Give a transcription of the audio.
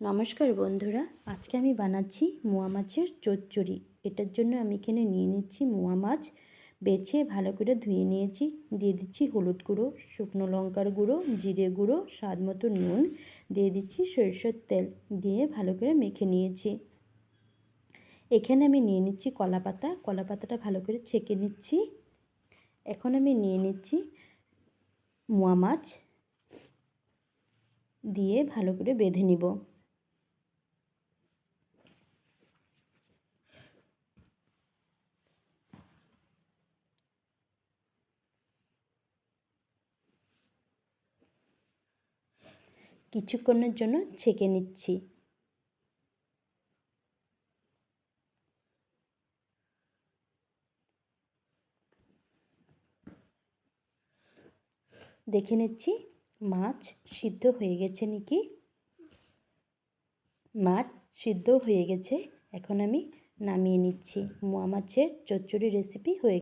নমস্কার বন্ধুরা, আজকে আমি বানাচ্ছি মোয়া মাছের চচ্চড়ি। এটার জন্য আমি এখানে নিয়ে নিচ্ছি মোয়া মাছ, বেছে ভালো করে ধুয়ে নিয়েছি। দিয়ে দিচ্ছি হলুদ গুঁড়ো, শুকনো লঙ্কার গুঁড়ো, জিরে গুঁড়ো, স্বাদ মতো নুন, দিয়ে দিচ্ছি সরিষার তেল, দিয়ে ভালো করে মেখে নিয়েছি। এখানে আমি নিয়ে নিচ্ছি কলা পাতা, কলা পাতাটা ভালো করে ছেঁকে নিচ্ছি। এখন আমি নিয়ে নিচ্ছি মোয়া মাছ, দিয়ে ভালো করে বেঁধে নিব। কিছুক্ষণের জন্য ছেঁকে নিচ্ছি। দেখে নিচ্ছি মাছ সিদ্ধ হয়ে গেছে নাকি। মাছ সিদ্ধ হয়ে গেছে, এখন আমি নামিয়ে নিচ্ছি। মোয়া মাছের চচ্চড়ি রেসিপি হয়ে